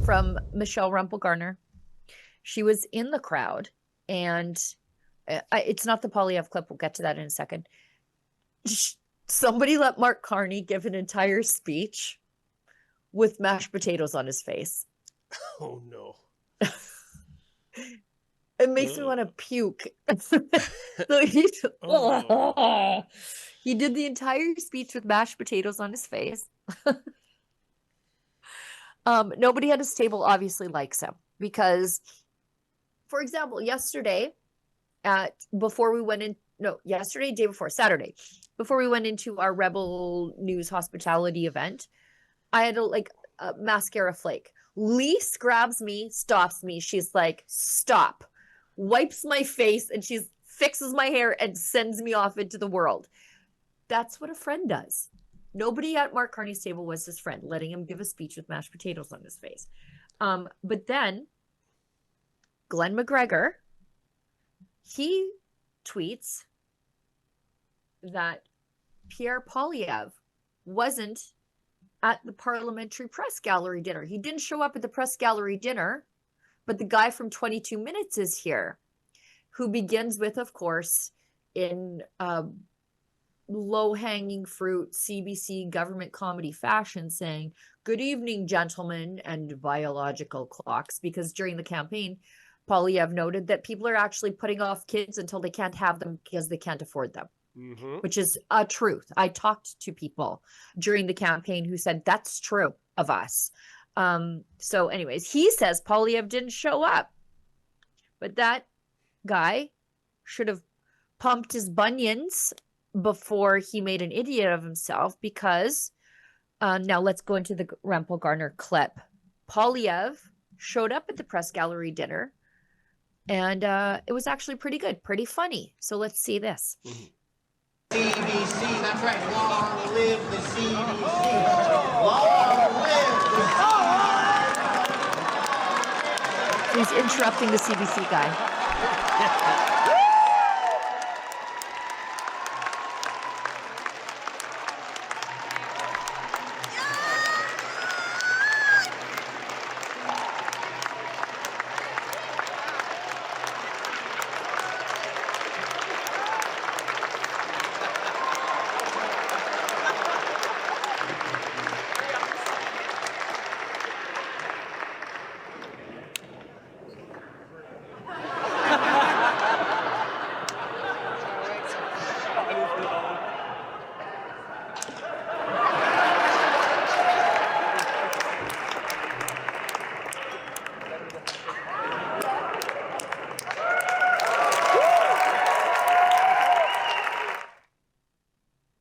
from Michelle Rumpel-Garner. She was in the crowd, and it's not the Poilievre clip. We'll get to that in a second. Somebody let Mark Carney give an entire speech with mashed potatoes on his face. Oh, no. It makes me want to puke. So he did the entire speech with mashed potatoes on his face. Nobody at his table obviously likes him because, for example, yesterday, day before, Saturday, before we went into our Rebel News hospitality event, I had a mascara flake. Lise grabs me, stops me. She's like, stop, wipes my face, and she fixes my hair and sends me off into the world. That's what a friend does. Nobody at Mark Carney's table was his friend, letting him give a speech with mashed potatoes on his face. But then Glenn McGregor, he tweets that Pierre Poilievre wasn't at the parliamentary press gallery dinner. He didn't show up at the press gallery dinner, but the guy from 22 Minutes is here, who begins with, of course, in low-hanging fruit CBC government comedy fashion, saying, "Good evening, gentlemen and biological clocks," because during the campaign, Poilievre noted that people are actually putting off kids until they can't have them because they can't afford them, which is a truth. I talked to people during the campaign who said that's true of us. So anyways, he says Poilievre didn't show up, but that guy should have pumped his bunions before he made an idiot of himself, because now let's go into the Rumpel-Garner clip. Poilievre showed up at the press gallery dinner, and it was actually pretty good, pretty funny. So let's see this. CBC, that's right. Long live the CBC. Long live the CBC. He's interrupting the CBC guy.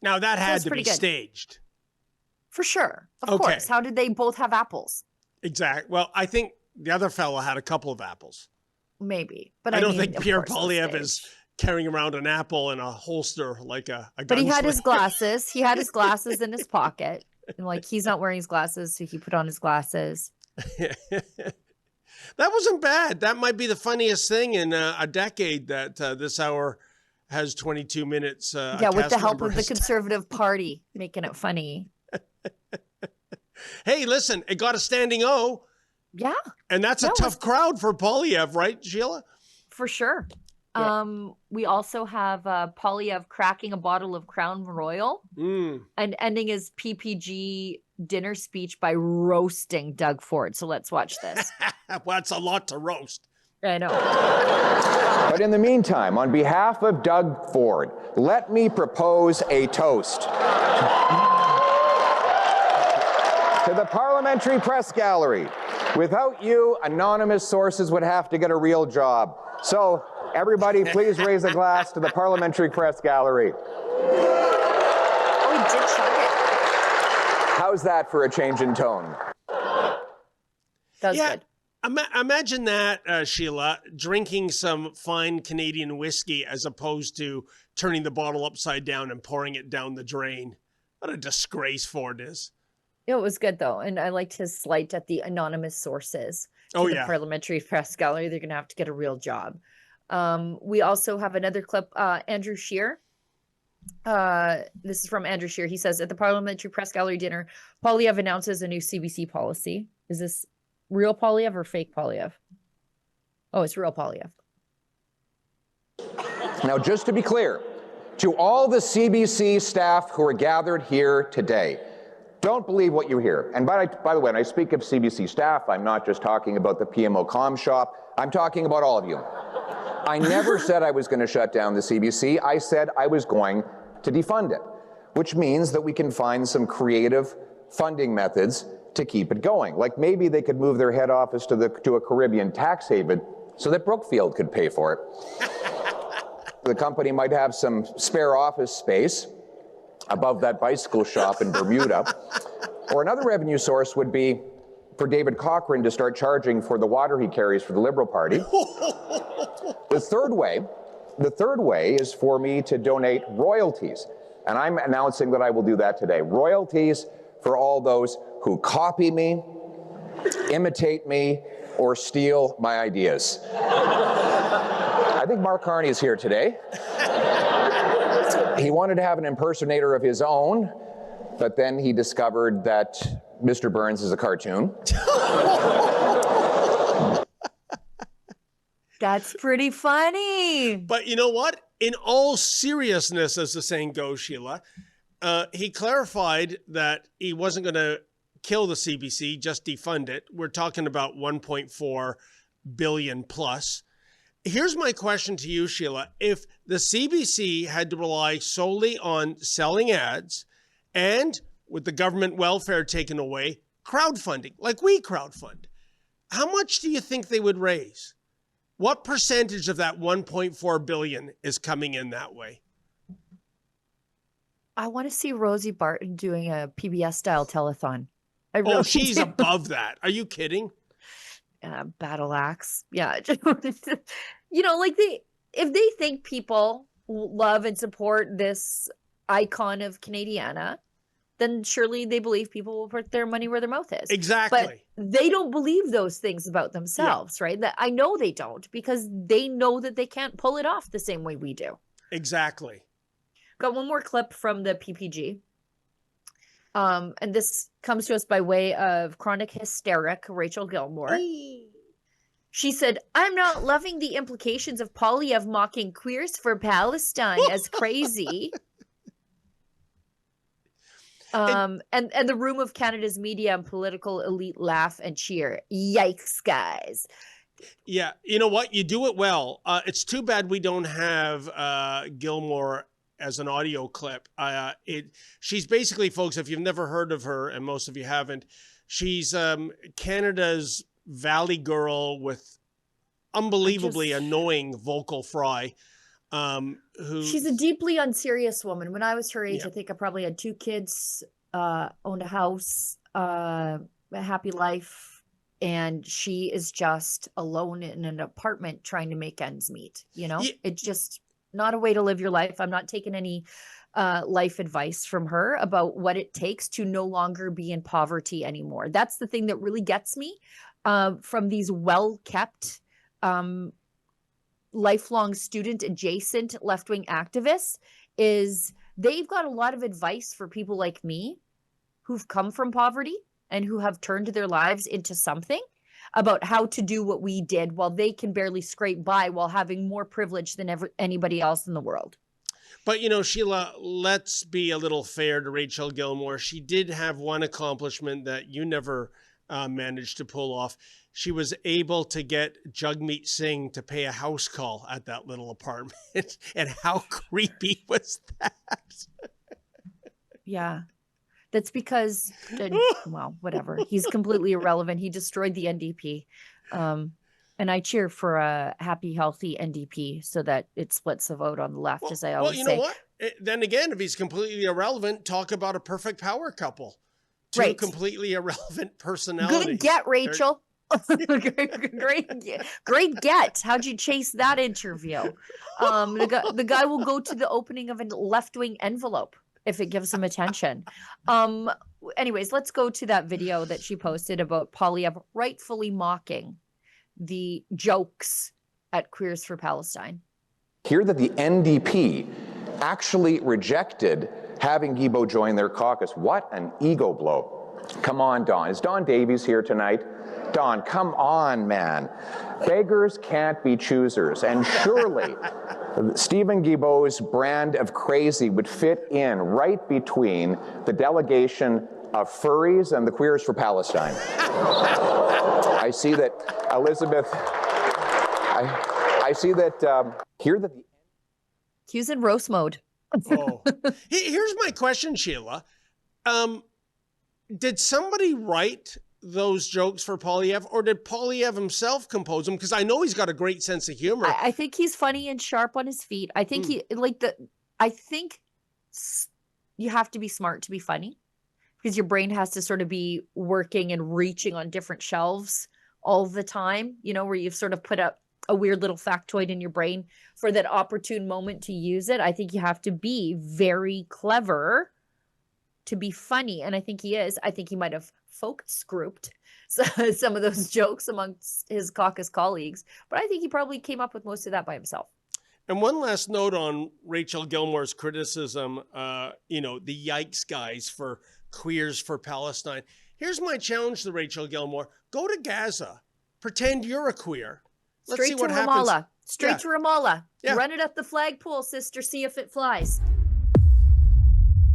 Now that had to be staged. For sure. Of course. How did they both have apples? Exactly. Well, I think the other fellow had a couple of apples. Maybe. But I don't think Pierre Poilievre is carrying around an apple in a holster like a But he had his glasses. He had his glasses in his pocket. And he's not wearing his glasses, so he put on his glasses. That wasn't bad. That might be the funniest thing in a decade that this hour has 22 minutes. With the help of the Conservative Party, making it funny. Hey, listen, it got a standing O. Yeah. And that's a tough crowd for Poilievre, right, Sheila? For sure. Yeah. We also have Poilievre cracking a bottle of Crown Royal and ending his PPG dinner speech by roasting Doug Ford. So let's watch this. Well, that's a lot to roast. I know. But in the meantime, on behalf of Doug Ford, let me propose a toast to the Parliamentary Press Gallery. Without you, anonymous sources would have to get a real job. So, everybody, please raise a glass to the Parliamentary Press Gallery. Oh, he did chug it. How's that for a change in tone? That's good. Imagine that, Sheila, drinking some fine Canadian whiskey as opposed to turning the bottle upside down and pouring it down the drain. What a disgrace Ford is. It was good, though. And I liked his slight at the anonymous sources to the Parliamentary Press Gallery. They're going to have to get a real job. We also have another clip. Andrew Scheer. This is from Andrew Scheer. He says, at the Parliamentary Press Gallery dinner, Poilievre announces a new CBC policy. Is this real Poilievre or fake Poilievre? Oh, it's real Poilievre. Now, just to be clear, to all the CBC staff who are gathered here today, don't believe what you hear. And by the way, when I speak of CBC staff, I'm not just talking about the PMO comm shop. I'm talking about all of you. I never said I was going to shut down the CBC. I said I was going to defund it, which means that we can find some creative funding methods to keep it going. Like maybe they could move their head office to a Caribbean tax haven so that Brookfield could pay for it. The company might have some spare office space above that bicycle shop in Bermuda. Or another revenue source would be for David Cochrane to start charging for the water he carries for the Liberal Party. The third way is for me to donate royalties. And I'm announcing that I will do that today. Royalties for all those who copy me, imitate me, or steal my ideas. I think Mark Carney is here today. He wanted to have an impersonator of his own, but then he discovered that Mr. Burns is a cartoon. That's pretty funny. But you know what? In all seriousness, as the saying goes, Sheila, he clarified that he wasn't going to kill the CBC, just defund it. We're talking about 1.4 billion plus. Here's my question to you, Sheila. If the CBC had to rely solely on selling ads and with the government welfare taken away, crowdfunding, like we crowdfund, how much do you think they would raise? What percentage of that 1.4 billion is coming in that way? I want to see Rosie Barton doing a PBS-style telethon. I really Oh, she's do. above that. Are you kidding? Battle axe. Yeah. You know, like if they think people love and support this icon of Canadiana, then surely they believe people will put their money where their mouth is. Exactly. But they don't believe those things about themselves, right? That I know they don't, because they know that they can't pull it off the same way we do. Exactly. Got one more clip from the PPG. And this comes to us by way of chronic hysteric Rachel Gilmore. She said, "I'm not loving the implications of Poilievre mocking queers for Palestine as crazy." And the room of Canada's media and political elite laugh and cheer. Yikes, guys. Yeah, you know what? You do it well. It's too bad we don't have Gilmore as an audio clip. She's basically, folks, if you've never heard of her, and most of you haven't, she's Canada's Valley girl with unbelievably annoying vocal fry. She's a deeply unserious woman. When I was her age, Yeah. I think I probably had 2 kids, owned a house, a happy life, and she is just alone in an apartment trying to make ends meet. You know, Yeah. It's just not a way to live your life. I'm not taking any life advice from her about what it takes to no longer be in poverty anymore. That's the thing that really gets me from these well-kept, lifelong student adjacent left-wing activists, is they've got a lot of advice for people like me who've come from poverty and who have turned their lives into something, about how to do what we did while they can barely scrape by while having more privilege than anybody else in the world. But, you know, Sheila, let's be a little fair to Rachel Gilmore. She did have one accomplishment that you never managed to pull off. She was able to get Jagmeet Singh to pay a house call at that little apartment. And how creepy was that? Yeah. That's because, well, whatever. He's completely irrelevant. He destroyed the NDP. And I cheer for a happy, healthy NDP so that it splits the vote on the left, as I always say. Well, you know what? Then again, if he's completely irrelevant, talk about a perfect power couple. Two completely irrelevant personalities. Good get, Rachel. Great get. How'd you chase that interview? The guy will go to the opening of a left-wing envelope if it gives him attention. Anyways, let's go to that video that she posted about Poilievre rightfully mocking the jokes at Queers for Palestine. Hear that the NDP actually rejected having Guilbeault join their caucus. What an ego blow. Come on, Don. Is Don Davies here tonight? Don, come on, man. Beggars can't be choosers. And surely Stephen Guilbeault's brand of crazy would fit in right between the delegation of furries and the Queers for Palestine. I see that Elizabeth, I see that here that the... He's in roast mode. Oh. Here's my question, Sheila. Did somebody write those jokes for Poilievre, or did Poilievre himself compose them? Because I know he's got a great sense of humor. I think he's funny and sharp on his feet. I think I think you have to be smart to be funny, because your brain has to sort of be working and reaching on different shelves all the time, you know, where you've sort of put up a weird little factoid in your brain for that opportune moment to use it. I think you have to be very clever to be funny. And I think he is. I think he might have focus grouped some of those jokes amongst his caucus colleagues, but I think he probably came up with most of that by himself. And one last note on Rachel Gilmore's criticism, the yikes guys for Queers for Palestine. Here's my challenge to Rachel Gilmore. Go to Gaza. Pretend you're a queer. Let's see what happens. Straight to Ramallah. Yeah. Run it up the flagpole, sister. See if it flies.